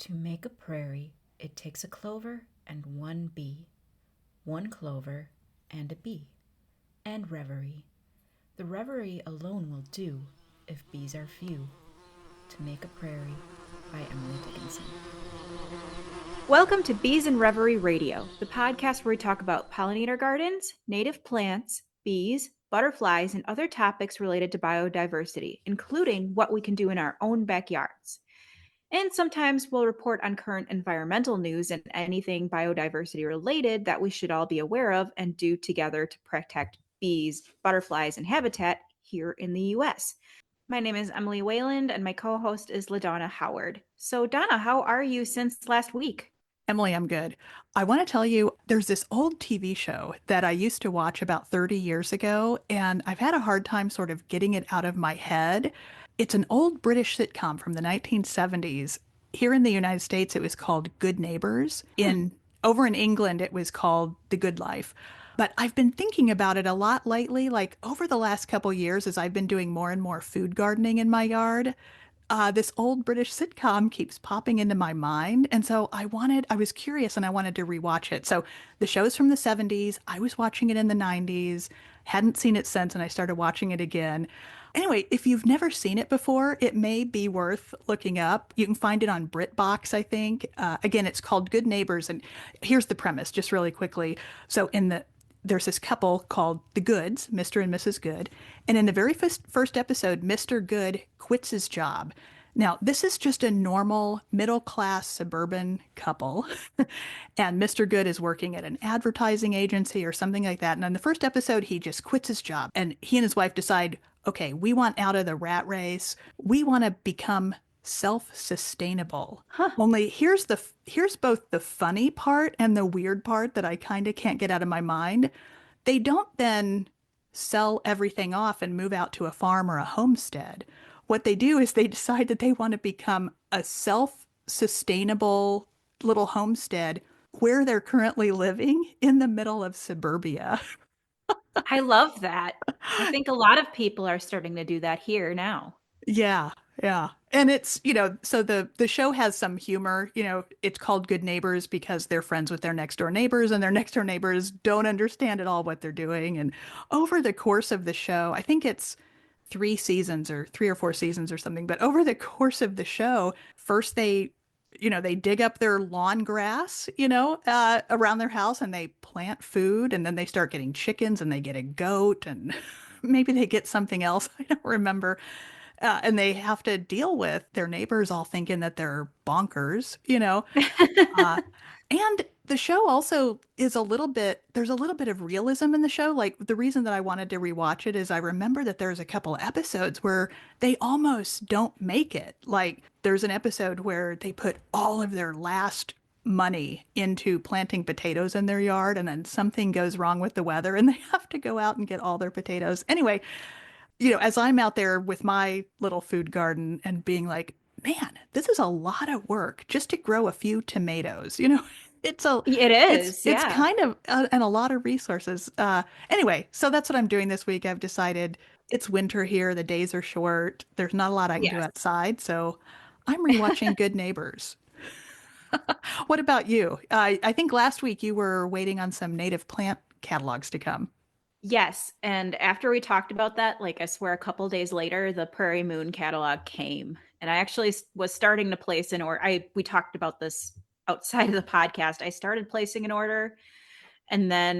To make a prairie, it takes a clover and one bee, one clover and a bee, and reverie. The reverie alone will do if bees are few. To Make a Prairie by Emily Dickinson. Welcome to Bees and Reverie Radio, the podcast where we talk about pollinator gardens, native plants, bees, butterflies, and other topics related to biodiversity, including what we can do in our own backyards. And sometimes we'll report on current environmental news and anything biodiversity related that we should all be aware of and do together to protect bees, butterflies, and habitat here in the US. My name is Emily Wayland, and my co host is LaDonna Howard. So, Donna, how are you since last week? Emily, I'm good. I want to tell you there's this old TV show that I used to watch about 30 years ago, and I've had a hard time sort of getting it out of my head. It's an old British sitcom from the 1970s. Here in the United States, it was called Good Neighbors. Hmm. Over in England, it was called The Good Life. But I've been thinking about it a lot lately, like over the last couple years, as I've been doing more and more food gardening in my yard. This old British sitcom keeps popping into my mind. And so I was curious and I wanted to rewatch it. So the show's from the 70s. I was watching it in the 90s, hadn't seen it since, and I started watching it again. Anyway, if you've never seen it before, it may be worth looking up. You can find it on BritBox, I think. Again, it's called Good Neighbors. And here's the premise, just really quickly. So there's this couple called the Goods, Mr. and Mrs. Good. And in the very first episode, Mr. Good quits his job. Now, this is just a normal middle class suburban couple. And Mr. Good is working at an advertising agency or something like that. And in the first episode, he just quits his job. And he and his wife decide, okay, we want out of the rat race. We want to become self-sustainable. Huh. Only here's both the funny part and the weird part that I kind of can't get out of my mind. They don't then sell everything off and move out to a farm or a homestead. What they do is they decide that they want to become a self-sustainable little homestead where they're currently living in the middle of suburbia. I love that. I think a lot of people are starting to do that here now. Yeah, yeah. And it's, so the show has some humor, it's called Good Neighbors because they're friends with their next door neighbors and their next door neighbors don't understand at all what they're doing. And over the course of the show, I think it's 3 seasons or 3 or 4 seasons or something, but over the course of the show, first they dig up their lawn grass, around their house and they plant food and then they start getting chickens and they get a goat and maybe they get something else. I don't remember. And they have to deal with their neighbors all thinking that they're bonkers. Uh, and the show also is there's a little bit of realism in the show. Like the reason that I wanted to rewatch it is I remember that there's a couple episodes where they almost don't make it. Like there's an episode where they put all of their last money into planting potatoes in their yard and then something goes wrong with the weather and they have to go out and get all their potatoes. Anyway, as I'm out there with my little food garden and being like, man, this is a lot of work just to grow a few tomatoes. It's a, It is, it's yeah. kind of and a lot of resources. Anyway, so that's what I'm doing this week. I've decided it's winter here. The days are short. There's not a lot I can do Yes. outside, so I'm rewatching Good Neighbors. What about you? I think last week you were waiting on some native plant catalogs to come. Yes. And after we talked about that, like I swear a couple days later, the Prairie Moon catalog came. And I actually was starting to place an order. We talked about this outside of the podcast. I started placing an order and then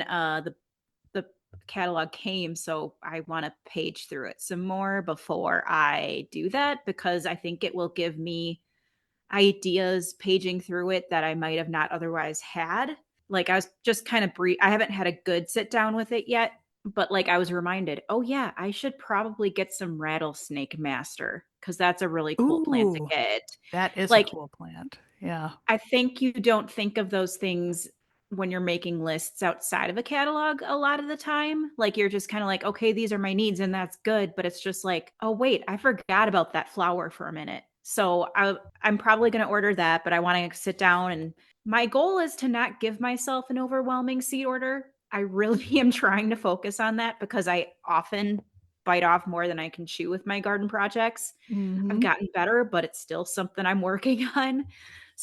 the catalog came, so I want to page through it some more before I do that because I think it will give me ideas paging through it that I might have not otherwise had. Like I was just kind of brief. I haven't had a good sit down with it yet, but like I was reminded, oh yeah, I should probably get some rattlesnake master because that's a really cool plant to Ooh, get. that is a Like cool plant. Yeah. I think you don't think of those things when you're making lists outside of a catalog a lot of the time. Like you're just kind of like, okay, these are my needs and that's good. But it's just like, oh, wait, I forgot about that flower for a minute. So I'm probably going to order that, but I want to sit down and my goal is to not give myself an overwhelming seed order. I really am trying to focus on that because I often bite off more than I can chew with my garden projects. I've Hmm. gotten better, but it's still something I'm working on.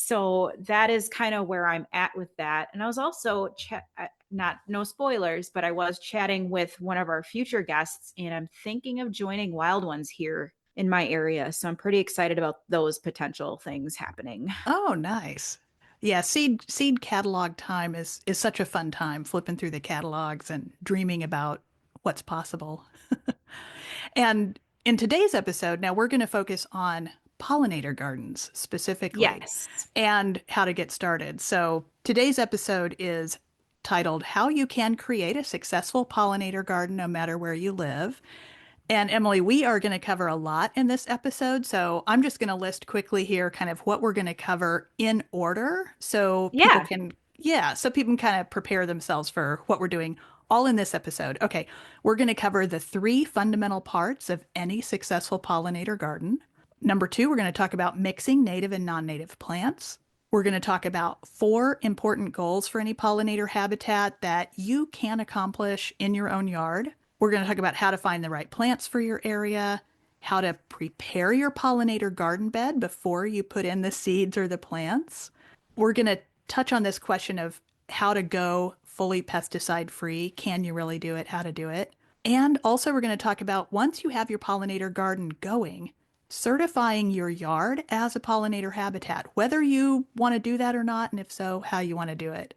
So that is kind of where I'm at with that. And I was also not no spoilers, but I was chatting with one of our future guests, and I'm thinking of joining Wild Ones here in my area. So I'm pretty excited about those potential things happening. Oh, nice. Yeah, seed catalog time is such a fun time, flipping through the catalogs and dreaming about what's possible. And in today's episode, now we're going to focus on pollinator gardens specifically Yes. and how to get started. So today's episode is titled How You Can Create a Successful Pollinator Garden No Matter Where You Live. And Emily, we are going to cover a lot in this episode. So I'm just going to list quickly here kind of what we're going to cover in order so people Yeah. can, yeah, so people can kind of prepare themselves for what we're doing all in this episode. Okay, we're going to cover the three fundamental parts of any successful pollinator garden. Number two, we're going to talk about mixing native and non-native plants. We're going to talk about four important goals for any pollinator habitat that you can accomplish in your own yard. We're going to talk about how to find the right plants for your area, how to prepare your pollinator garden bed before you put in the seeds or the plants. We're going to touch on this question of how to go fully pesticide free. Can you really do it? How to do it? And also, we're going to talk about once you have your pollinator garden going, certifying your yard as a pollinator habitat, whether you want to do that or not, and if so, how you want to do it.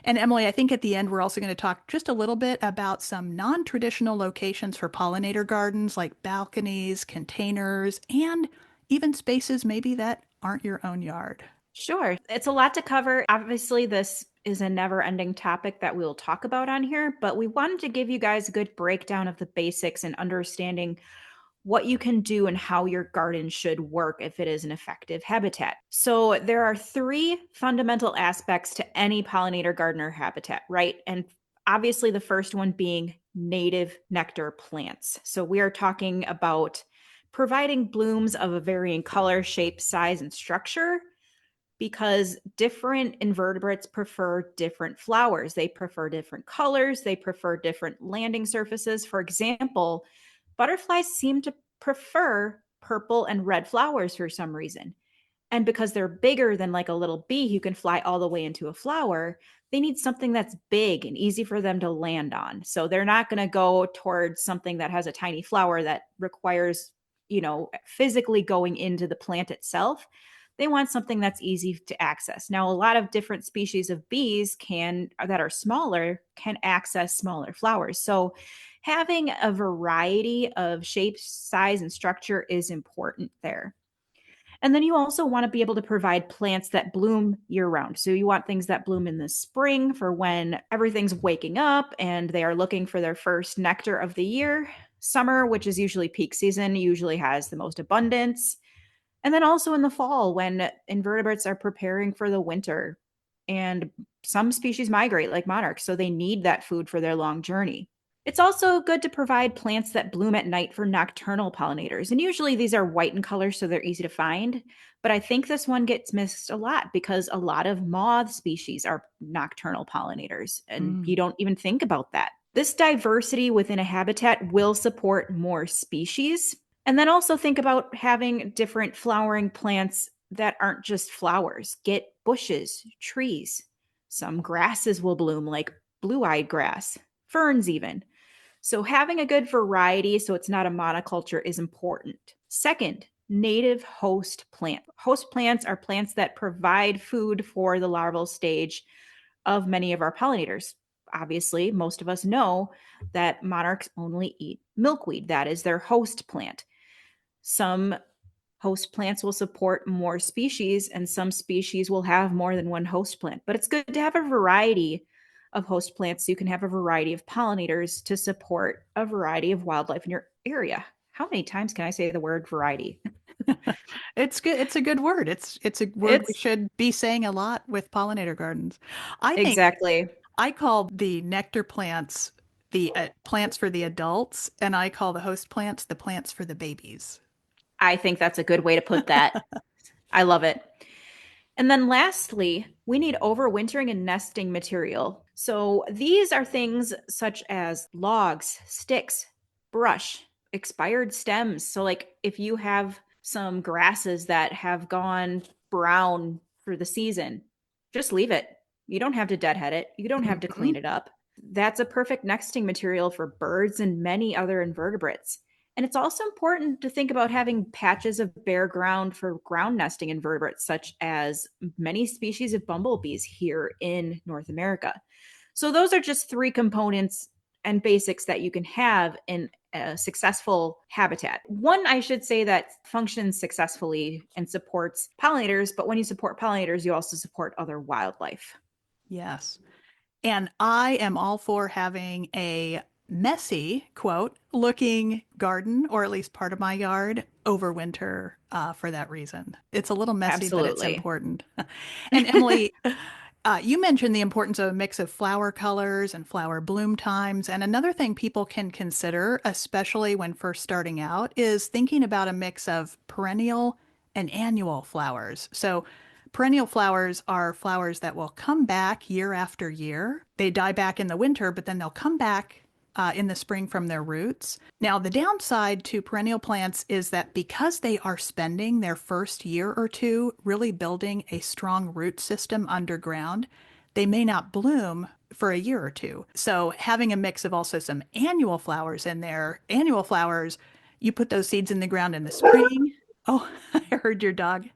And Emily, I think at the end, we're also going to talk just a little bit about some non-traditional locations for pollinator gardens, like balconies, containers, and even spaces maybe that aren't your own yard. Sure. It's a lot to cover. Obviously, this is a never ending topic that we'll talk about on here, but we wanted to give you guys a good breakdown of the basics and understanding what you can do and how your garden should work if it is an effective habitat. So, there are three fundamental aspects to any pollinator garden or habitat, right? And obviously, the first one being native nectar plants. So, we are talking about providing blooms of a varying color, shape, size, and structure because different invertebrates prefer different flowers. They prefer different colors, they prefer different landing surfaces. For example, butterflies seem to prefer purple and red flowers for some reason. And because they're bigger than like a little bee who can fly all the way into a flower, they need something that's big and easy for them to land on. So they're not going to go towards something that has a tiny flower that requires, physically going into the plant itself. They want something that's easy to access. Now, a lot of different species of bees that are smaller can access smaller flowers. So having a variety of shapes, size, and structure is important there. And then you also want to be able to provide plants that bloom year round. So you want things that bloom in the spring for when everything's waking up and they are looking for their first nectar of the year. Summer, which is usually peak season, usually has the most abundance. And then also in the fall when invertebrates are preparing for the winter and some species migrate like monarchs, so they need that food for their long journey. It's also good to provide plants that bloom at night for nocturnal pollinators. And usually these are white in color, so they're easy to find. But I think this one gets missed a lot because a lot of moth species are nocturnal pollinators, and Mm. you don't even think about that. This diversity within a habitat will support more species. And then also think about having different flowering plants that aren't just flowers. Get bushes, trees. Some grasses will bloom, like blue-eyed grass, ferns even. So having a good variety so it's not a monoculture is important. Second, native host plant. Host plants are plants that provide food for the larval stage of many of our pollinators. Obviously, most of us know that monarchs only eat milkweed. That is their host plant. Some host plants will support more species, and some species will have more than one host plant. But it's good to have a variety of host plants so you can have a variety of pollinators to support a variety of wildlife in your area. How many times can I say the word variety? It's good. It's a good word. It's a word we It's should be saying a lot with pollinator gardens. I think exactly. I call the nectar plants the plants for the adults, and I call the host plants the plants for the babies. I think that's a good way to put that. I love it. And then lastly, we need overwintering and nesting material. So these are things such as logs, sticks, brush, expired stems. So, like if you have some grasses that have gone brown for the season, just leave it. You don't have to deadhead it. You don't have to clean it up. That's a perfect nesting material for birds and many other invertebrates. And it's also important to think about having patches of bare ground for ground nesting invertebrates, such as many species of bumblebees here in North America. So, those are just three components and basics that you can have in a successful habitat. One, I should say, that functions successfully and supports pollinators, but when you support pollinators, you also support other wildlife. Yes. And I am all for having a messy, quote, looking garden, or at least part of my yard, over winter for that reason. It's a little messy, but it's Absolutely. important. And Emily, you mentioned the importance of a mix of flower colors and flower bloom times. And another thing people can consider, especially when first starting out, is thinking about a mix of perennial and annual flowers. So, perennial flowers are flowers that will come back year after year. They die back in the winter, but then they'll come back in the spring from their roots. Now, the downside to perennial plants is that because they are spending their first year or two really building a strong root system underground, they may not bloom for a year or two. So, having a mix of also some annual flowers in there, annual flowers, you put those seeds in the ground in the spring. Oh, I heard your dog.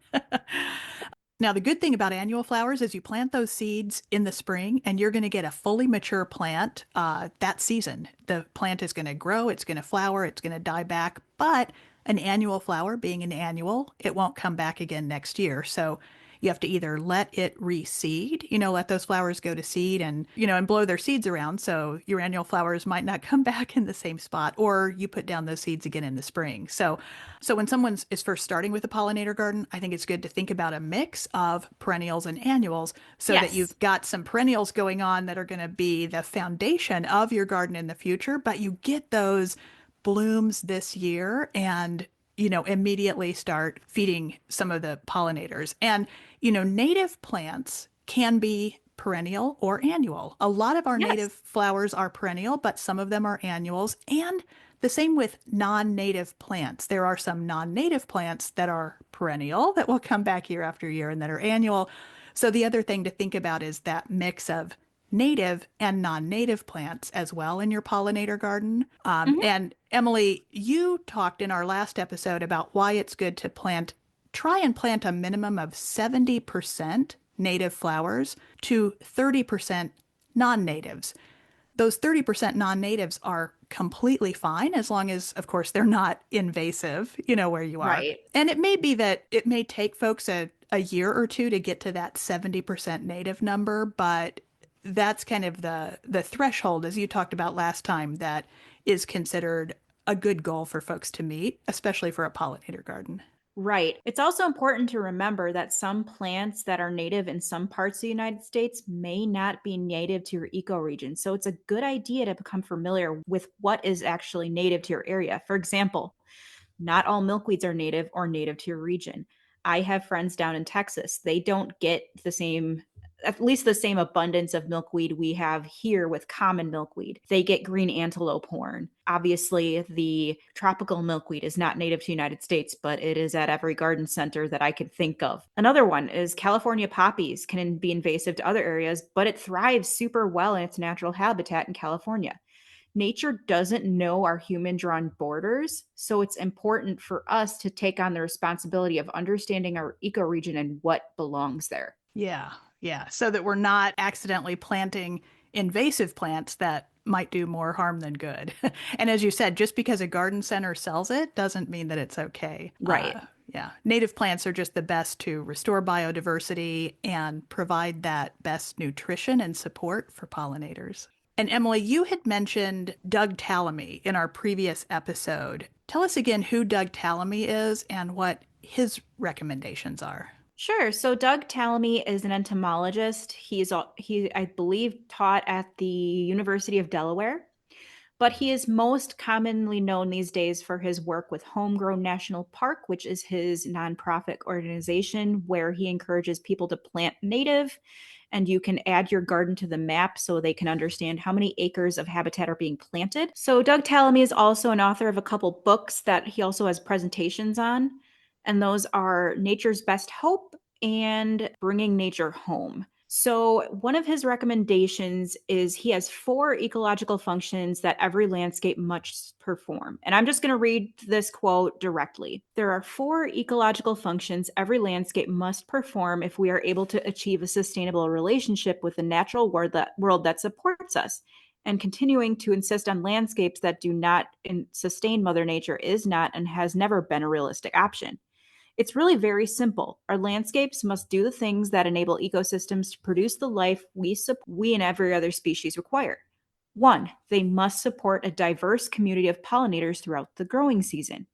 Now, the good thing about annual flowers is you plant those seeds in the spring and you're going to get a fully mature plant that season. The plant is going to grow, it's going to flower, it's going to die back. But an annual flower, being an annual, it won't come back again next year. So you have to either let it reseed, let those flowers go to seed and blow their seeds around. So your annual flowers might not come back in the same spot, or you put down those seeds again in the spring. So when someone is first starting with a pollinator garden, I think it's good to think about a mix of perennials and annuals so that Yes. you've got some perennials going on that are going to be the foundation of your garden in the future, but you get those blooms this year and immediately start feeding some of the pollinators. And native plants can be perennial or annual. A lot of our Yes. native flowers are perennial, but some of them are annuals. And the same with non-native plants. There are some non-native plants that are perennial that will come back year after year and that are annual. So the other thing to think about is that mix of native and non-native plants as well in your pollinator garden. Mhm. And Emily, you talked in our last episode about why it's good to try and plant a minimum of 70% native flowers to 30% non-natives. Those 30% non-natives are completely fine as long as, of course, they're not invasive, where you are. Right. And it may be that it may take folks a year or two to get to that 70% native number, but that's kind of the threshold, as you talked about last time, that is considered a good goal for folks to meet, especially for a pollinator garden. Right. It's also important to remember that some plants that are native in some parts of the United States may not be native to your ecoregion. So it's a good idea to become familiar with what is actually native to your area. For example, not all milkweeds are native or native to your region. I have friends down in Texas. They don't get at least the same abundance of milkweed we have here with common milkweed. They get green antelope horn. Obviously, the tropical milkweed is not native to the United States, but it is at every garden center that I could think of. Another one is California poppies can be invasive to other areas, but it thrives super well in its natural habitat in California. Nature doesn't know our human drawn borders. So it's important for us to take on the responsibility of understanding our ecoregion and what belongs there. Yeah, yeah. So that we're not accidentally planting invasive plants that might do more harm than good. And as you said, just because a garden center sells it doesn't mean that it's okay. Right. Yeah, native plants are just the best to restore biodiversity and provide that best nutrition and support for pollinators. And Emily, you had mentioned Doug Tallamy in our previous episode. Tell us again who Doug Tallamy is and what his recommendations are. Sure. So Doug Tallamy is an entomologist. I believe, taught at the University of Delaware, but he is most commonly known these days for his work with Homegrown National Park, which is his nonprofit organization where he encourages people to plant native, and you can add your garden to the map so they can understand how many acres of habitat are being planted. So Doug Tallamy is also an author of a couple books that he also has presentations on, and those are Nature's Best Hope and bringing nature home. So, one of his recommendations is he has 4 ecological functions that every landscape must perform. And I'm just going to read this quote directly. There are 4 ecological functions every landscape must perform if we are able to achieve a sustainable relationship with the natural world that supports us. And continuing to insist on landscapes that do not sustain Mother Nature is not and has never been a realistic option. It's really very simple. Our landscapes must do the things that enable ecosystems to produce the life we and every other species require. 1, they must support a diverse community of pollinators throughout the growing season.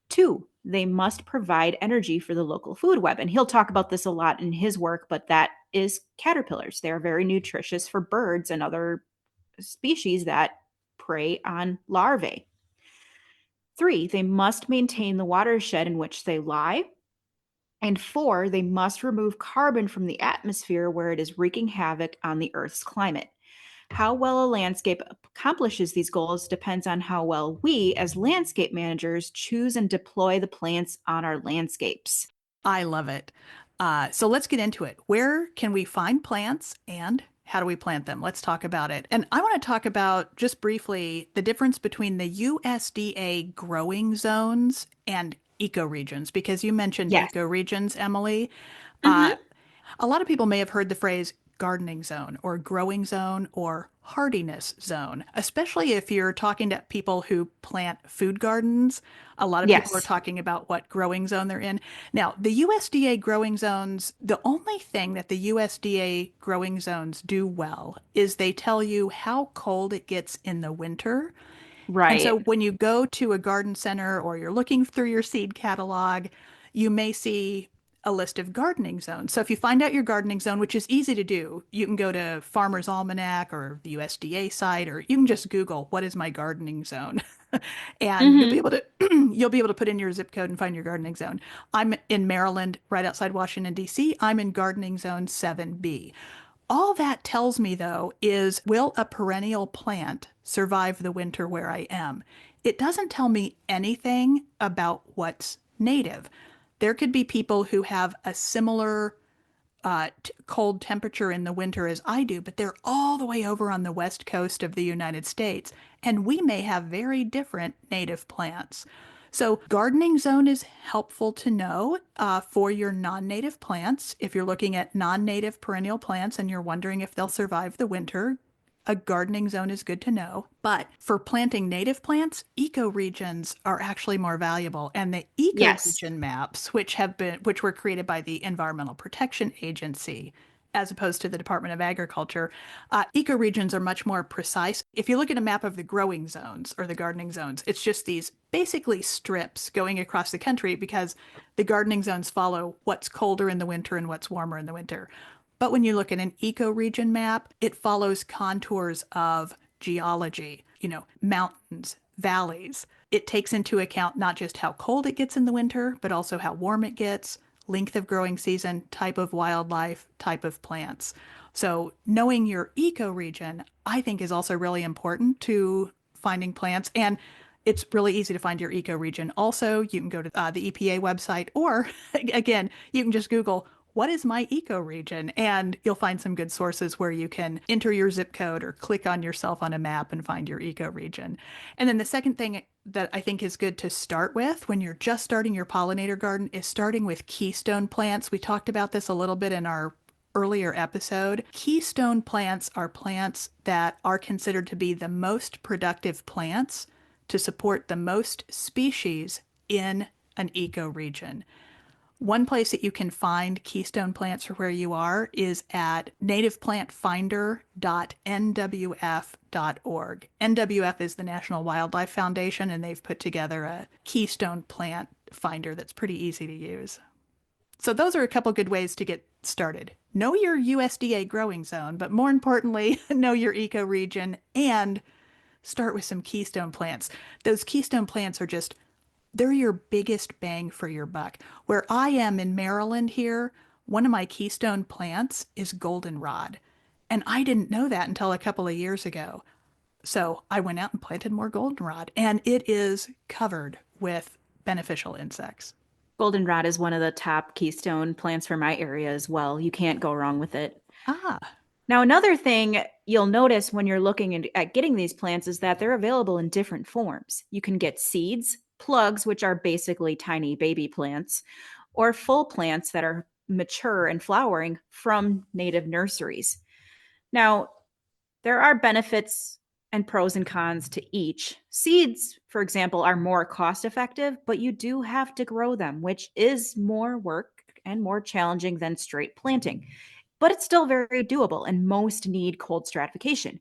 2, they must provide energy for the local food web. And he'll talk about this a lot in his work, but that is caterpillars. They are very nutritious for birds and other species that prey on larvae. 3, they must maintain the watershed in which they lie. And 4, they must remove carbon from the atmosphere where it is wreaking havoc on the Earth's climate. How well a landscape accomplishes these goals depends on how well we, as landscape managers, choose and deploy the plants on our landscapes. I love it. So let's get into it. Where can we find plants and how do we plant them? Let's talk about it. And I want to talk about just briefly the difference between the USDA growing zones and ecoregions, because you mentioned Yes. ecoregions, Emily. Uh, Mm-hmm. a lot of people may have heard the phrase gardening zone or growing zone or hardiness zone, especially if you're talking to people who plant food gardens. A lot of people are Yes. talking about what growing zone they're in. Now, the USDA growing zones, the only thing that the USDA growing zones do well is they tell you how cold it gets in the winter. And so Right. when you go to a garden center or you're looking through your seed catalog, you may see a list of gardening zones. So if you find out your gardening zone, which is easy to do, you can go to Farmer's Almanac or the USDA site, or you can just Google what is my gardening zone, and you'll be Mm-hmm. able to you'll be able to put in your zip code and find your gardening zone. I'm in Maryland, right outside Washington, D.C. I'm in gardening zone 7B. All that tells me, though, is will a perennial plant survive the winter where I am? It doesn't tell me anything about what's native. There could be people who have a similar cold temperature in the winter as I do, but they're all the way over on the west coast of the United States, and we may have very different native plants. So, gardening zone is helpful to know for your non native plants. If you're looking at non native perennial plants and you're wondering if they'll survive the winter, a gardening zone is good to know. But for planting native plants, ecoregions are actually more valuable. And the Yes. ecoregion maps, which were created by the Environmental Protection Agency, as opposed to the Department of Agriculture, ecoregions are much more precise. If you look at a map of the growing zones or the gardening zones, it's just these basically strips going across the country because the gardening zones follow what's colder in the winter and what's warmer in the winter. But when you look at an ecoregion map, it follows contours of geology, mountains, valleys. It takes into account not just how cold it gets in the winter, but also how warm it gets, length of growing season, type of wildlife, type of plants. So knowing your ecoregion, I think, is also really important to finding plants. And it's really easy to find your ecoregion. Also, you can go to the EPA website, or again, you can just Google what is my ecoregion, and you'll find some good sources where you can enter your zip code or click on yourself on a map and find your ecoregion. And then the second thing that I think is good to start with when you're just starting your pollinator garden is starting with keystone plants. We talked about this a little bit in our earlier episode. Keystone plants are plants that are considered to be the most productive plants to support the most species in an ecoregion. One place that you can find keystone plants for where you are is at nativeplantfinder.nwf.org. NWF is the National Wildlife Foundation, and they've put together a keystone plant finder that's pretty easy to use. So those are a couple good ways to get started. Know your USDA growing zone, but more importantly, know your ecoregion and start with some keystone plants. Those keystone plants are just they're your biggest bang for your buck. Where I am in Maryland here, one of my keystone plants is goldenrod. And I didn't know that until a couple of years ago. So I went out and planted more goldenrod, and it is covered with beneficial insects. Goldenrod is one of the top keystone plants for my area as well. You can't go wrong with it. Ah, Now, another thing you'll notice when you're looking at getting these plants is that they're available in different forms. You can get seeds, plugs, which are basically tiny baby plants, or full plants that are mature and flowering from native nurseries. Now, there are benefits and pros and cons to each. Seeds, for example, are more cost effective, but you do have to grow them, which is more work and more challenging than straight planting. But it's still very doable, and most need cold stratification.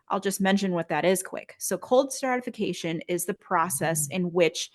I'll just mention what that is quick. So, cold stratification is the process in which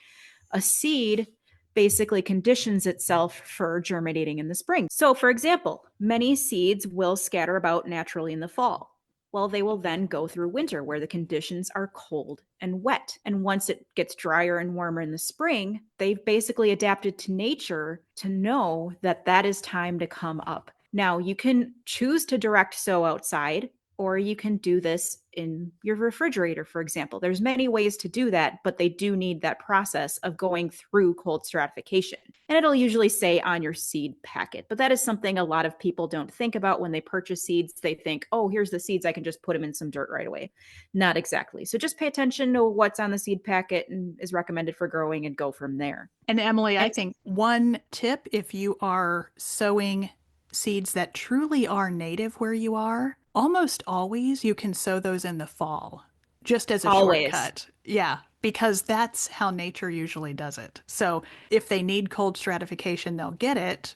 a seed basically conditions itself for germinating in the spring. So, for example, many seeds will scatter about naturally in the fall. Well, they will then go through winter where the conditions are cold and wet. And once it gets drier and warmer in the spring, they've basically adapted to nature to know that that is time to come up. Now, you can choose to direct sow outside, or you can do this in your refrigerator, for example. There's many ways to do that, but they do need that process of going through cold stratification. And it'll usually say on your seed packet. But that is something a lot of people don't think about when they purchase seeds. They think, oh, here's the seeds, I can just put them in some dirt right away. Not exactly. So just pay attention to what's on the seed packet and is recommended for growing and go from there. and Emily, I And think one tip if you are sowing seeds that truly are native where you are, almost always you can sow those in the fall, just as a always. shortcut. Yeah, because that's how nature usually does it. So if they need cold stratification, they'll get it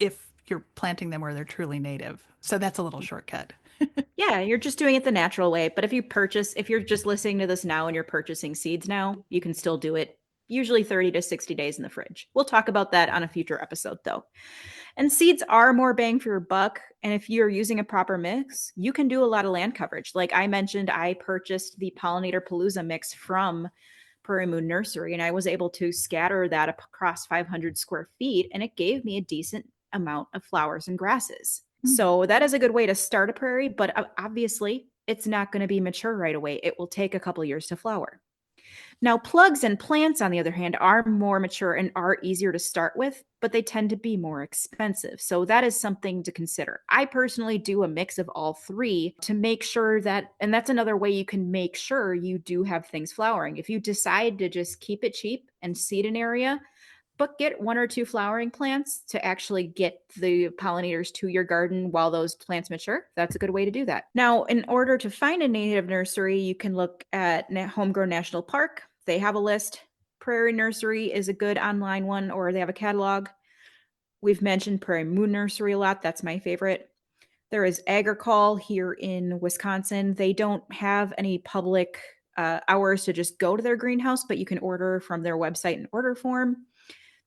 if you're planting them where they're truly native. So that's a little shortcut. Yeah, you're just doing it the natural way. But if you're just listening to this now and you're purchasing seeds now, you can still do it usually 30 to 60 days in the fridge. We'll talk about that on a future episode, though. And seeds are more bang for your buck. And if you're using a proper mix, you can do a lot of land coverage. Like I mentioned, I purchased the Pollinator Palooza mix from Prairie Moon Nursery, and I was able to scatter that across 500 square feet, and it gave me a decent amount of flowers and grasses. Hmm. So that is a good way to start a prairie, but obviously it's not going to be mature right away. It will take a couple years to flower. Now, plugs and plants, on the other hand, are more mature and are easier to start with, but they tend to be more expensive. So that is something to consider. I personally do a mix of all three to make sure that, and that's another way you can make sure you do have things flowering. If you decide to just keep it cheap and seed an area, but get one or two flowering plants to actually get the pollinators to your garden while those plants mature. That's a good way to do that. Now, in order to find a native nursery, you can look at Homegrown National Park. They have a list. Prairie Nursery is a good online one, or they have a catalog. We've mentioned Prairie Moon Nursery a lot. That's my favorite. There is Agricol here in Wisconsin. They don't have any public hours to just go to their greenhouse, but you can order from their website in order form.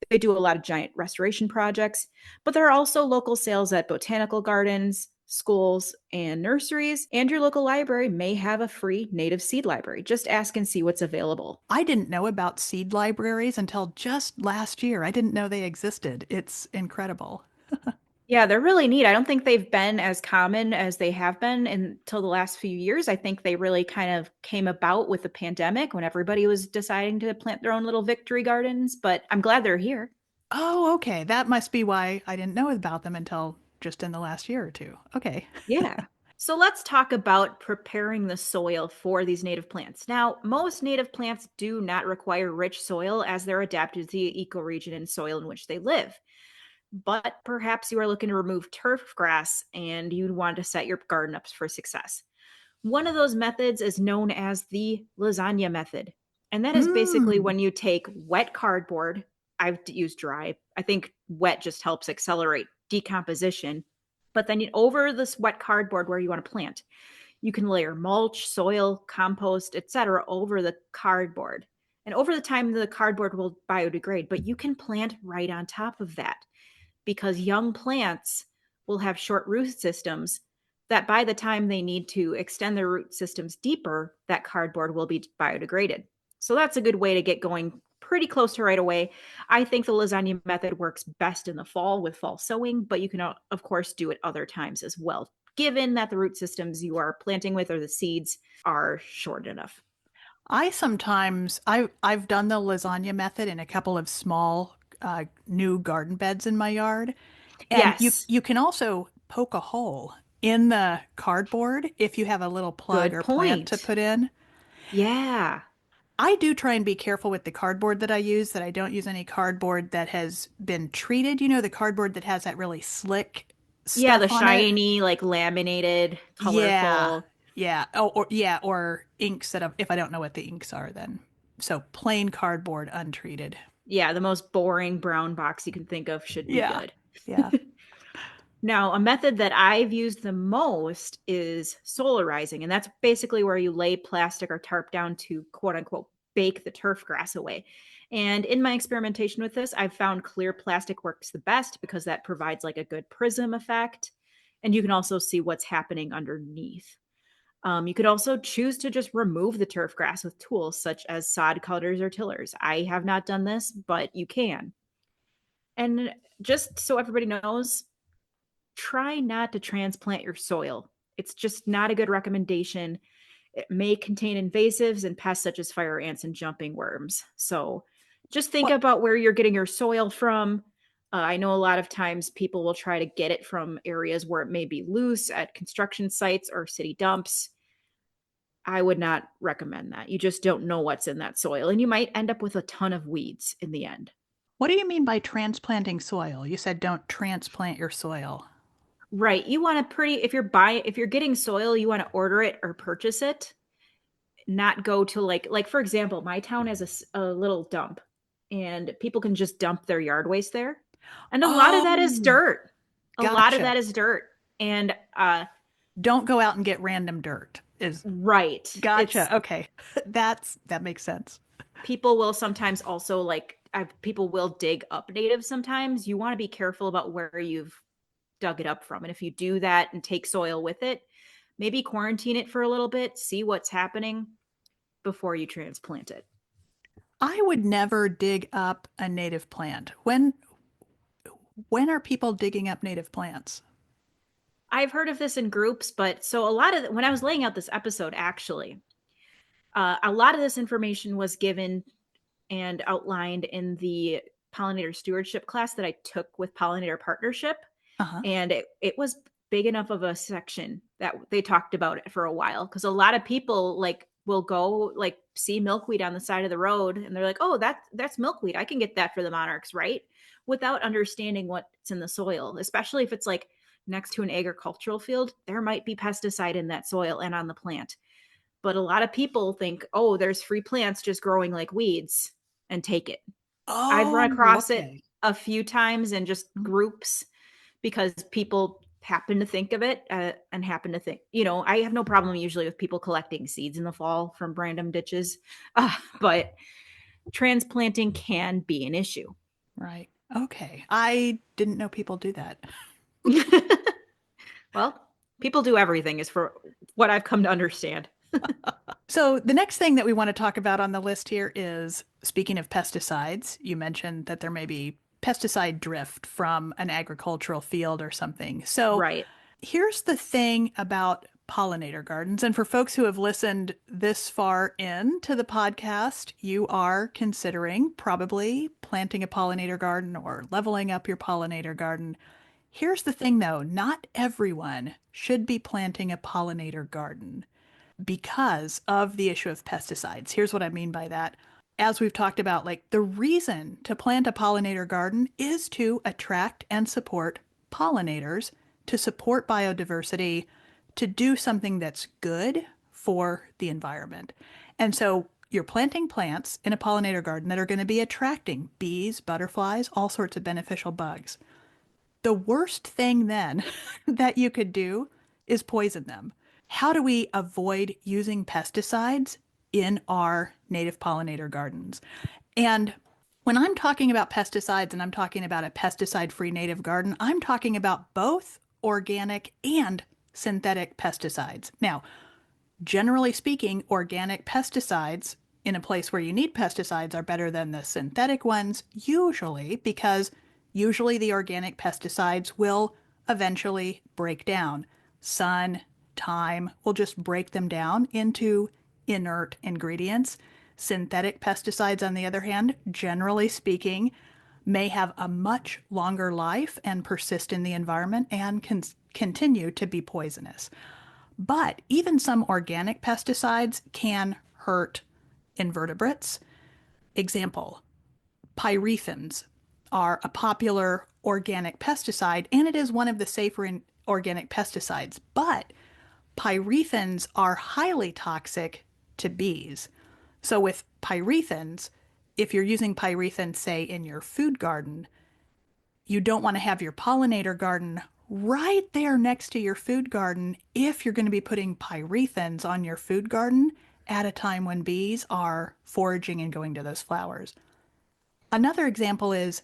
They do a lot of giant restoration projects, but there are also local sales at botanical gardens, schools, and nurseries. And your local library may have a free native seed library. Just ask and see what's available. I didn't know about seed libraries until just last year. I didn't know they existed. It's incredible. Yeah, they're really neat. I don't think they've been as common as they have been until the last few years. I think they really kind of came about with the pandemic when everybody was deciding to plant their own little victory gardens, but I'm glad they're here. Oh, okay. That must be why I didn't know about them until just in the last year or two. Okay. Yeah. So let's talk about preparing the soil for these native plants. Now, most native plants do not require rich soil as they're adapted to the ecoregion and soil in which they live. But perhaps you are looking to remove turf grass and you want to set your garden up for success. One of those methods is known as the lasagna method. And that is basically Mm. when you take wet cardboard. I've used dry. I think wet just helps accelerate decomposition. But then over this wet cardboard where you want to plant, you can layer mulch, soil, compost, etc. over the cardboard. And over the time, the cardboard will biodegrade, but you can plant right on top of that because young plants will have short root systems that by the time they need to extend their root systems deeper, that cardboard will be biodegraded. So that's a good way to get going pretty close to right away. I think the lasagna method works best in the fall with fall sowing, but you can, of course, do it other times as well, given that the root systems you are planting with or the seeds are short enough. I've done the lasagna method in a couple of small new garden beds in my yard. And Yes. you can also poke a hole in the cardboard if you have a little plug Good or plant to point. put in. Yeah. I do try and be careful with the cardboard that I use, that I don't use any cardboard that has been treated. You know, the cardboard that has that really slick Yeah, the stuff on it. shiny, like laminated, Yeah. colorful. Yeah. Oh, or yeah, or inks that if I don't know what the inks are, then so plain cardboard untreated. Yeah, the most boring brown box you can think of should be Yeah. good. Yeah. Now, a method that I've used the most is solarizing, and that's basically where you lay plastic or tarp down to quote unquote bake the turf grass away. And in my experimentation with this, I've found clear plastic works the best because that provides like a good prism effect. And you can also see what's happening underneath. You could also choose to just remove the turf grass with tools such as sod cutters or tillers. I have not done this, but you can. And just so everybody knows, try not to transplant your soil. It's just not a good recommendation. It may contain invasives and pests such as fire ants and jumping worms. So just think What about where you're getting your soil from. I know a lot of times people will try to get it from areas where it may be loose at construction sites or city dumps. I would not recommend that. You just don't know what's in that soil, and you might end up with a ton of weeds in the end. what do you mean by transplanting soil? You said don't transplant your soil. Right. You want to if you're getting soil, you want to order it or purchase it, not go to like for example, my town has a little dump and people can just dump their yard waste there. And a lot of that is Oh, dirt. A lot of gotcha. that is dirt. And Don't go out and get random dirt. Is right. It's gotcha. Okay. That makes sense. people will sometimes also people will dig up natives sometimes. You want to be careful about where you've dug it up from. And if you do that and take soil with it, maybe quarantine it for a little bit, see what's happening before you transplant it. I would never dig up a native plant. When are people digging up native plants? I've heard of this in groups, but so a lot of when I was laying out this episode, actually, a lot of this information was given and outlined in the pollinator stewardship class that I took with Pollinator Partnership. Uh-huh. And it was big enough of a section that they talked about it for a while because a lot of people like will go like see milkweed on the side of the road and they're like, oh, that's milkweed, I can get that for the monarchs, right, without understanding what's in the soil, especially if it's like next to an agricultural field. There might be pesticide in that soil and on the plant, but a lot of people think, oh, there's free plants just growing like weeds and take it. I've run Oh, across it okay. a few times in just groups because people happen to think of it and happen to think, I have no problem usually with people collecting seeds in the fall from random ditches, but transplanting can be an issue. Right. Okay. I didn't know people do that. Well, people do everything is for what I've come to understand. So the next thing that we want to talk about on the list here is, speaking of pesticides, you mentioned that there may be pesticide drift from an agricultural field or something. So Right. here's the thing about pollinator gardens. And for folks who have listened this far into the podcast, you are considering probably planting a pollinator garden or leveling up your pollinator garden. Here's the thing though, not everyone should be planting a pollinator garden because of the issue of pesticides. Here's what I mean by that. As we've talked about, like the reason to plant a pollinator garden is to attract and support pollinators, to support biodiversity, to do something that's good for the environment. And so you're planting plants in a pollinator garden that are going to be attracting bees, butterflies, all sorts of beneficial bugs. The worst thing then that you could do is poison them. How do we avoid using pesticides in our native pollinator gardens? And when I'm talking about pesticides and I'm talking about a pesticide-free native garden, I'm talking about both organic and synthetic pesticides. Now, generally speaking, organic pesticides in a place where you need pesticides are better than the synthetic ones, usually because usually the organic pesticides will eventually break down. Sun, time will just break them down into inert ingredients. Synthetic pesticides, on the other hand, generally speaking, may have a much longer life and persist in the environment and can continue to be poisonous. But even some organic pesticides can hurt invertebrates. Example, pyrethins are a popular organic pesticide, and it is one of the safer organic pesticides. But pyrethins are highly toxic to bees. So, with pyrethins, if you're using pyrethrin, say, in your food garden, you don't want to have your pollinator garden right there next to your food garden if you're going to be putting pyrethins on your food garden at a time when bees are foraging and going to those flowers. Another example is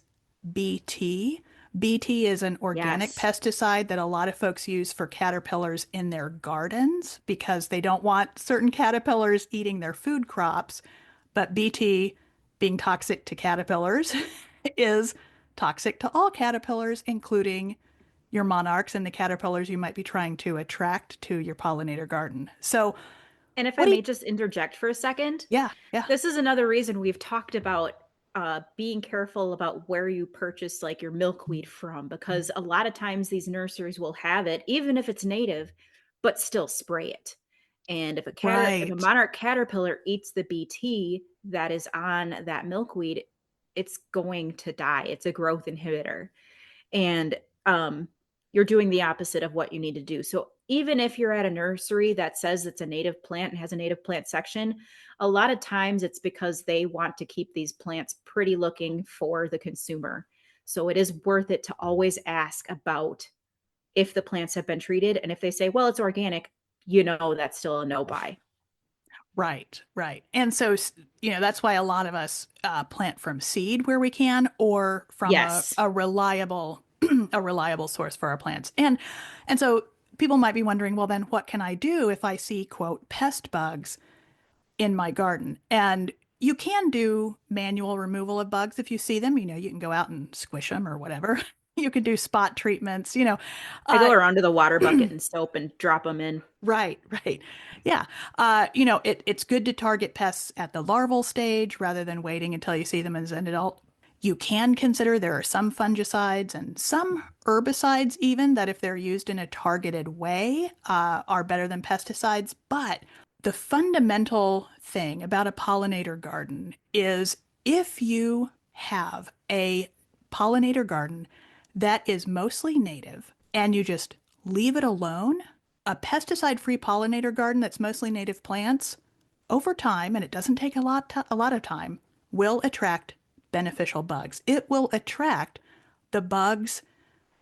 BT. BT is an organic Yes. pesticide that a lot of folks use for caterpillars in their gardens because they don't want certain caterpillars eating their food crops. But BT, being toxic to caterpillars, is toxic to all caterpillars, including your monarchs and the caterpillars you might be trying to attract to your pollinator garden. So, And if I what do you, may just interject for a second, yeah, yeah, this is another reason we've talked about being careful about where you purchase like your milkweed from, because a lot of times these nurseries will have it, even if it's native, but still spray it. And if a right. monarch caterpillar eats the BT that is on that milkweed, it's going to die. It's a growth inhibitor. And um, you're doing the opposite of what you need to do. So even if you're at a nursery that says it's a native plant and has a native plant section, a lot of times it's because they want to keep these plants pretty looking for the consumer. So it is worth it to always ask about if the plants have been treated. And if they say, well, it's organic, that's still a no buy. Right, right. And so, that's why a lot of us plant from seed where we can, or from Yes. a reliable, a reliable source for our plants. And so people might be wondering, well, then what can I do if I see, quote, pest bugs in my garden? And you can do manual removal of bugs if you see them. You can go out and squish them or whatever. You could do spot treatments. I Uh, go around to the water bucket and soap and drop them in. Right, right. Yeah. It's good to target pests at the larval stage rather than waiting until you see them as an adult. You can consider there are some fungicides and some herbicides, even that if they're used in a targeted way, are better than pesticides. But the fundamental thing about a pollinator garden is if you have a pollinator garden that is mostly native and you just leave it alone, a pesticide-free pollinator garden that's mostly native plants, over time, and it doesn't take a lot of time, will attract beneficial bugs. It will attract the bugs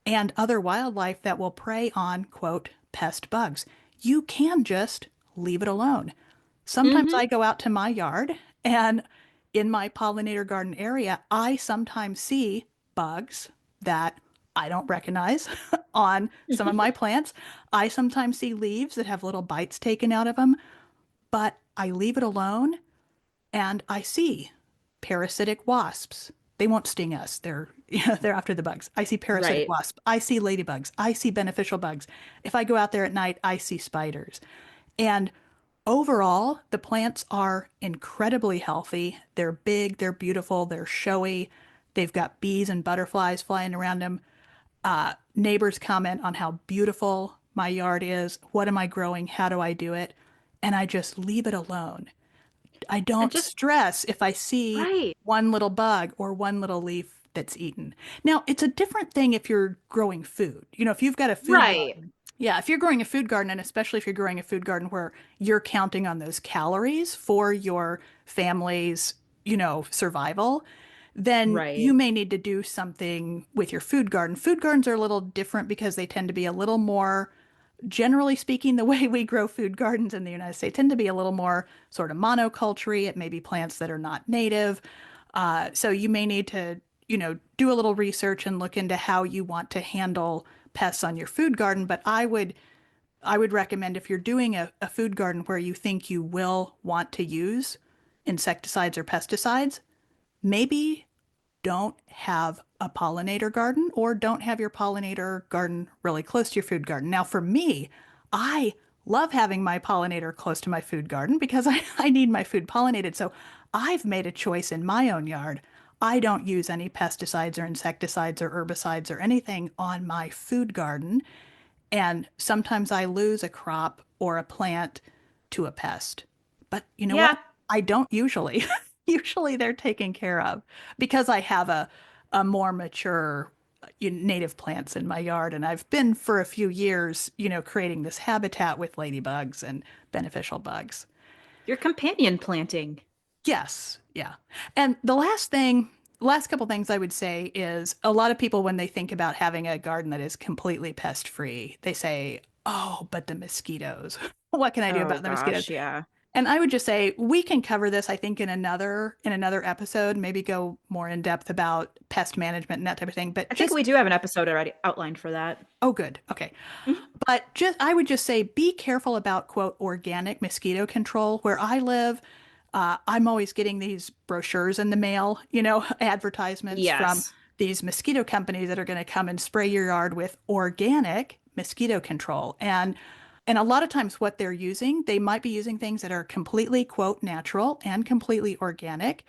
and other wildlife that will prey on, quote, pest bugs. You can just leave it alone. Sometimes Mm-hmm. I go out to my yard and in my pollinator garden area, I sometimes see bugs that I don't recognize on some of my plants. I sometimes see leaves that have little bites taken out of them, but I leave it alone and I see parasitic wasps. They won't sting us. They're after the bugs. I see parasitic Right. wasps. I see ladybugs. I see beneficial bugs. If I go out there at night, I see spiders. And overall, the plants are incredibly healthy. They're big, they're beautiful, they're showy. They've got bees and butterflies flying around them. Neighbors comment on how beautiful my yard is. What am I growing? How do I do it? And I just leave it alone. I And don't just stress if I see right. one little bug or one little leaf that's eaten. Now, it's a different thing if you're growing food. If you've got a food Right. garden. Yeah, if you're growing a food garden, and especially if you're growing a food garden where you're counting on those calories for your family's, survival, then you Right. may need to do something with your food garden. Food gardens are a little different because they tend to be a little more, generally speaking, the way we grow food gardens in the United States tend to be a little more sort of monoculture. It may be plants that are not native. So you may need to, do a little research and look into how you want to handle pests on your food garden. But I would recommend if you're doing a food garden where you think you will want to use insecticides or pesticides, maybe don't have a pollinator garden or don't have your pollinator garden really close to your food garden. Now, for me, I love having my pollinator close to my food garden because I need my food pollinated. So I've made a choice in my own yard. I don't use any pesticides or insecticides or herbicides or anything on my food garden. And sometimes I lose a crop or a plant to a pest. But you know Yeah, what? I don't usually. Usually they're taken care of because I have a more mature native plants in my yard. And I've been for a few years, creating this habitat with ladybugs and beneficial bugs. your companion planting. Yes, yeah. And last couple things I would say is a lot of people, when they think about having a garden that is completely pest free, they say, oh, but the mosquitoes. What can I do Oh about the mosquitoes? gosh, yeah. And I would just say we can cover this, I think, in another episode, maybe go more in depth about pest management and that type of thing. But I think we do have an episode already outlined for that. oh, good. Okay. Mhm. But I would just say be careful about, quote, organic mosquito control. Where I live, I'm always getting these brochures in the mail, advertisements from Yes. these mosquito companies that are going to come and spray your yard with organic mosquito control. And a lot of times what they're using, they might be using things that are completely, quote, natural and completely organic,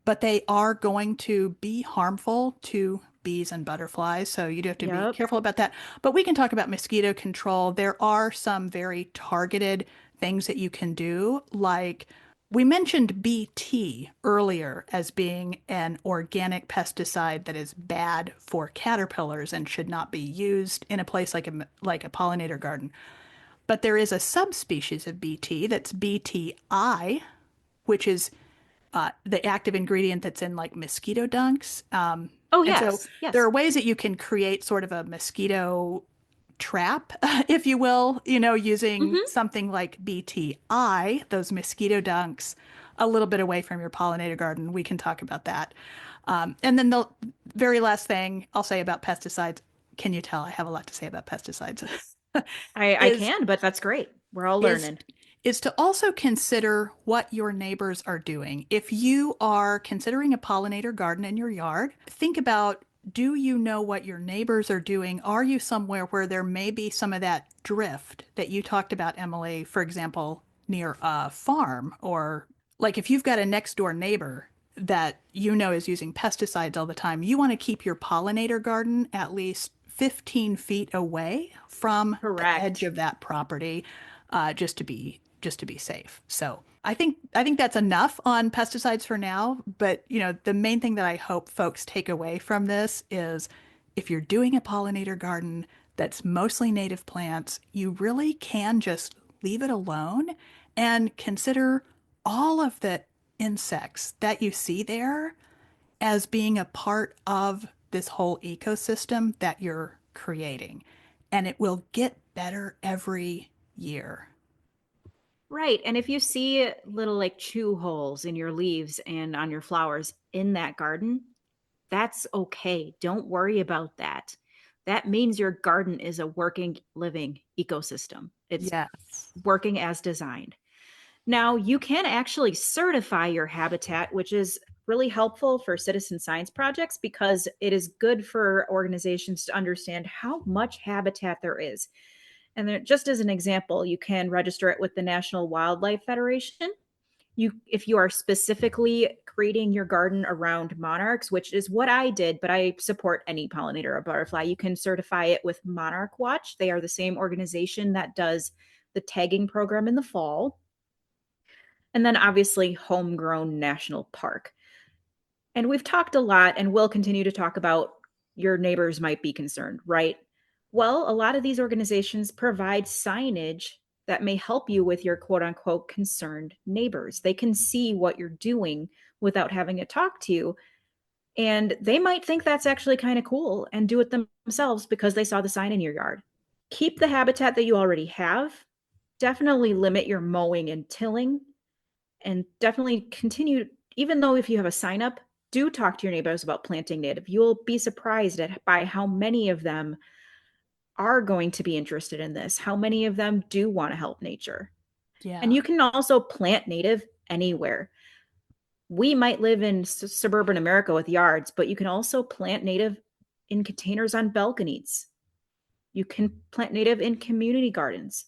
but they are going to be harmful to bees and butterflies. So you do have to be Yep. careful about that. But we can talk about mosquito control. There are some very targeted things that you can do, like we mentioned BT earlier as being an organic pesticide that is bad for caterpillars and should not be used in a place like a pollinator garden. But there is a subspecies of BT that's BTI, which is the active ingredient that's in like mosquito dunks. Oh And so yes, there yes. are ways that you can create sort of a mosquito trap, if you will, using Hmm. something like BTI, those mosquito dunks, a little bit away from your pollinator garden. We can talk about that. And then the very last thing I'll say about pesticides, can you tell I have a lot to say about pesticides? I is can, but that's great. We're all is learning. is to also consider what your neighbors are doing. If you are considering a pollinator garden in your yard, think about, do you know what your neighbors are doing? Are you somewhere where there may be some of that drift that you talked about, Emily, for example, near a farm? Or like if you've got a next door neighbor that is using pesticides all the time, you want to keep your pollinator garden at least 15 feet away from the edge Correct. of that property, just to be safe. So I think that's enough on pesticides for now. But the main thing that I hope folks take away from this is if you're doing a pollinator garden that's mostly native plants, you really can just leave it alone and consider all of the insects that you see there as being a part of this whole ecosystem that you're creating. And it will get better every year. Right. And if you see little like chew holes in your leaves and on your flowers in that garden, that's okay. Don't worry about that. That means your garden is a working, living ecosystem. It's Yes. working as designed. Now, you can actually certify your habitat, which is really helpful for citizen science projects because it is good for organizations to understand how much habitat there is. And there, just as an example, you can register it with the National Wildlife Federation. If you are specifically creating your garden around monarchs, which is what I did, but I support any pollinator or butterfly, you can certify it with Monarch Watch. They are the same organization that does the tagging program in the fall. And then obviously Homegrown National Park. And we've talked a lot and will continue to talk about your neighbors might be concerned, right? Well, a lot of these organizations provide signage that may help you with your quote unquote concerned neighbors. They can see what you're doing without having to talk to you. And they might think that's actually kind of cool and do it themselves because they saw the sign in your yard. Keep the habitat that you already have. Definitely limit your mowing and tilling and definitely continue, even though if you have a sign up, do talk to your neighbors about planting native. You'll be surprised by how many of them are going to be interested in this, how many of them do want to help nature. And Yeah. you can also plant native anywhere. We might live in suburban America with yards, but you can also plant native in containers on balconies. You can plant native in community gardens.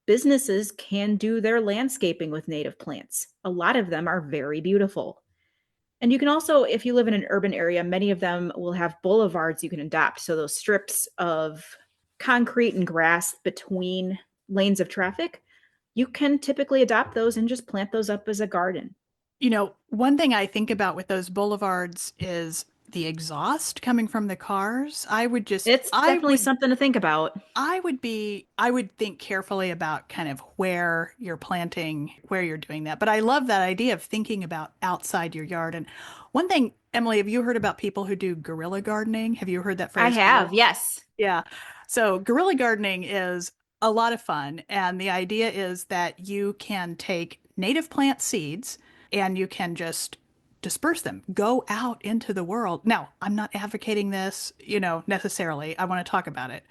Businesses can do their landscaping with native plants. A lot of them are very beautiful. And you can also, if you live in an urban area, many of them will have boulevards you can adopt. So those strips of concrete and grass between lanes of traffic, you can typically adopt those and just plant those up as a garden. One thing I think about with those boulevards is the exhaust coming from the cars. It's definitely something to think about. I would think carefully about kind of where you're planting, where you're doing that. But I love that idea of thinking about outside your yard. And one thing, Emily, have you heard about people who do guerrilla gardening? Have you heard that I phrase have, guerrilla? yes. Yeah. So guerrilla gardening is a lot of fun. And the idea is that you can take native plant seeds and you can just disperse them, go out into the world. Now, I'm not advocating this, necessarily. I want to talk about it.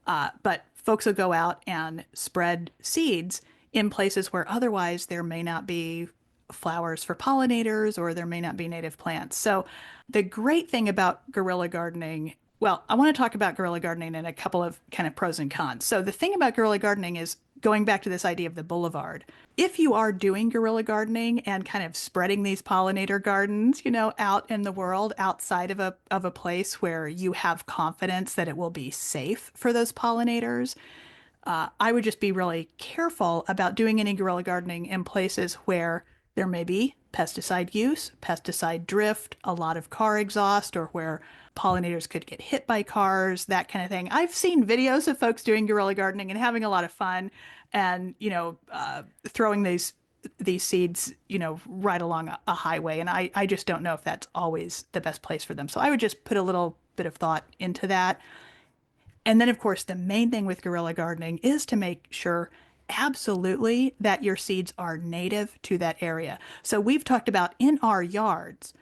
But folks will go out and spread seeds in places where otherwise there may not be flowers for pollinators or there may not be native plants. So the great thing about guerrilla gardening, well, I want to talk about guerrilla gardening and a couple of kind of pros and cons. So the thing about guerrilla gardening is going back to this idea of the boulevard. If you are doing guerrilla gardening and kind of spreading these pollinator gardens, out in the world outside of a place where you have confidence that it will be safe for those pollinators, I would just be really careful about doing any guerrilla gardening in places where there may be pesticide use, pesticide drift, a lot of car exhaust, or where pollinators could get hit by cars, that kind of thing. I've seen videos of folks doing guerrilla gardening and having a lot of fun and, throwing these seeds, right along a highway. And I just don't know if that's always the best place for them. So I would just put a little bit of thought into that. And then, of course, the main thing with guerrilla gardening is to make sure absolutely that your seeds are native to that area. So we've talked about in our yards,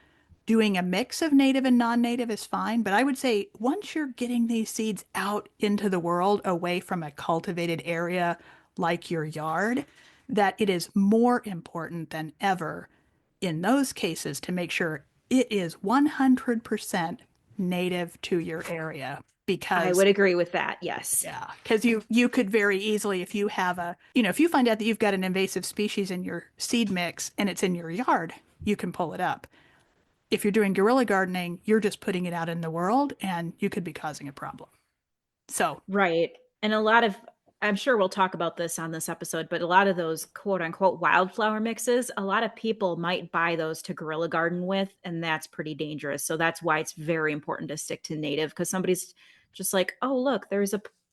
doing a mix of native and non-native is fine, but I would say once you're getting these seeds out into the world away from a cultivated area like your yard, that it is more important than ever in those cases to make sure it is 100% native to your area I because would agree with that. Yes. yeah, because you could very easily, if you have if you find out that you've got an invasive species in your seed mix and it's in your yard, you can pull it up. If you're doing guerrilla gardening, you're just putting it out in the world and you could be causing a problem. So, Right. And I'm sure we'll talk about this on this episode, but a lot of those quote unquote wildflower mixes, a lot of people might buy those to guerrilla garden with, and that's pretty dangerous. So that's why it's very important to stick to native because somebody's just like, oh, look,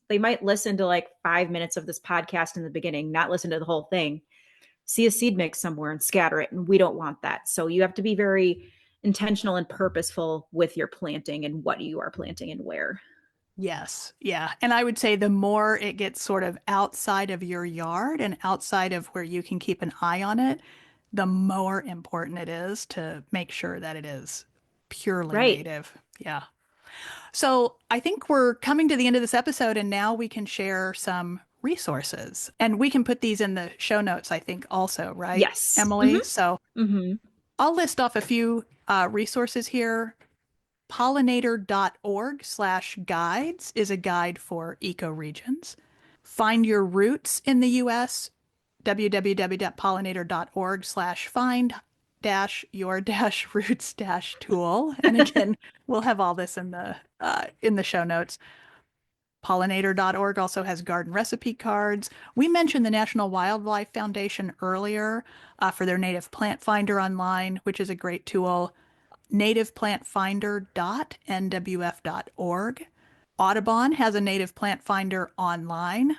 they might listen to like 5 minutes of this podcast in the beginning, not listen to the whole thing, see a seed mix somewhere and scatter it. And we don't want that. So you have to be very intentional and purposeful with your planting and what you are planting and where. yes, yeah. And I would say the more it gets sort of outside of your yard and outside of where you can keep an eye on it, the more important it is to make sure that it is purely Right. native. Yeah. So I think we're coming to the end of this episode, and now we can share some resources. And we can put these in the show notes, I think, also, right, Yes. Emily? So Hmm. I'll list off a few resources here. Pollinator.org/guides is a guide for ecoregions. Find Your Roots in the US, www.pollinator.org/find your roots tool. And again, we'll have all this in the show notes. Pollinator.org also has garden recipe cards. We mentioned the National Wildlife Foundation earlier for their native plant finder online, which is a great tool. nativeplantfinder.nwf.org. Audubon has a native plant finder online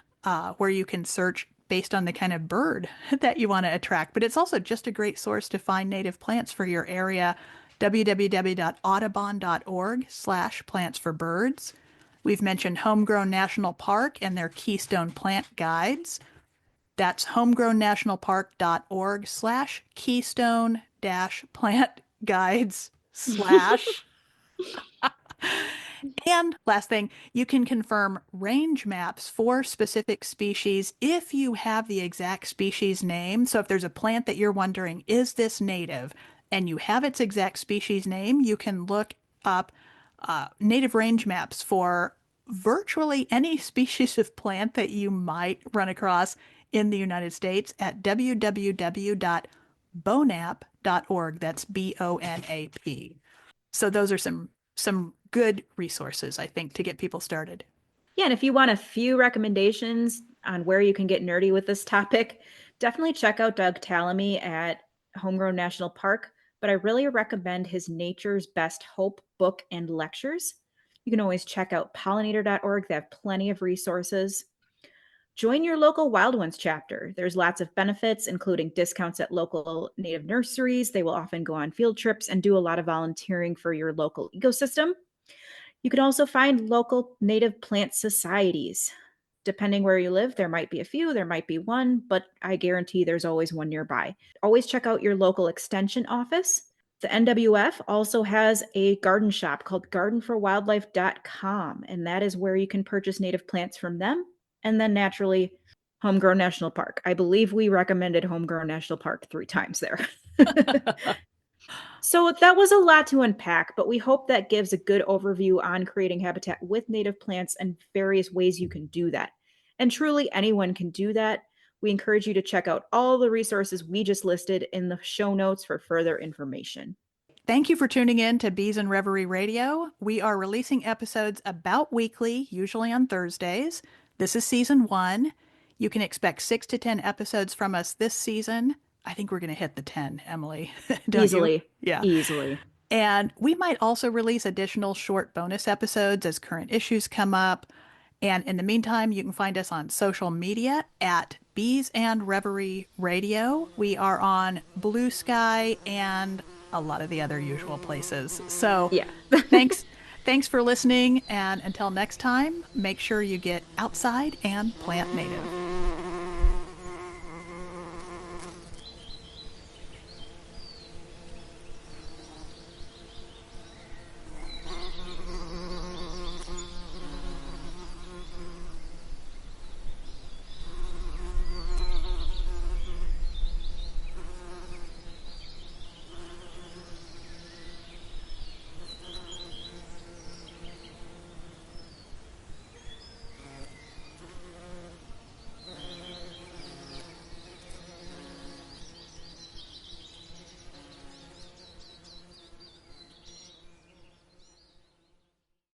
where you can search based on the kind of bird that you want to attract. But it's also just a great source to find native plants for your area. www.audubon.org/plants for birds. We've mentioned Homegrown National Park and their Keystone Plant Guides. That's homegrownnationalpark.org/keystone-plant guides slash. And last thing, you can confirm range maps for specific species if you have the exact species name. So if there's a plant that you're wondering, is this native? And you have its exact species name, you can look up native range maps for virtually any species of plant that you might run across in the United States at www bonap.org. That's BONAP. So those are some good resources, I think, to get people started. Yeah, and if you want a few recommendations on where you can get nerdy with this topic, definitely check out Doug Tallamy at Homegrown National Park. But I really recommend his Nature's Best Hope book and lectures. You can always check out pollinator.org. They have plenty of resources. Join your local Wild Ones chapter. There's lots of benefits, including discounts at local native nurseries. They will often go on field trips and do a lot of volunteering for your local ecosystem. You can also find local native plant societies. Depending where you live, there might be a few, there might be one, but I guarantee there's always one nearby. Always check out your local extension office. The NWF also has a garden shop called gardenforwildlife.com, and that is where you can purchase native plants from them. And then naturally, Homegrown National Park. I believe we recommended Homegrown National Park 3 times there. So that was a lot to unpack, but we hope that gives a good overview on creating habitat with native plants and various ways you can do that. And truly, anyone can do that. We encourage you to check out all the resources we just listed in the show notes for further information. Thank you for tuning in to Bees and Reverie Radio. We are releasing episodes about weekly, usually on Thursdays. This is season 1. You can expect 6 to 10 episodes from us this season. I think we're going to hit the 10, Emily. Don't Easily. you? Yeah. Easily. And we might also release additional short bonus episodes as current issues come up. And in the meantime, you can find us on social media at Bees and Reverie Radio. We are on Blue Sky and a lot of the other usual places. So Yeah. thanks for listening. And until next time, make sure you get outside and plant native.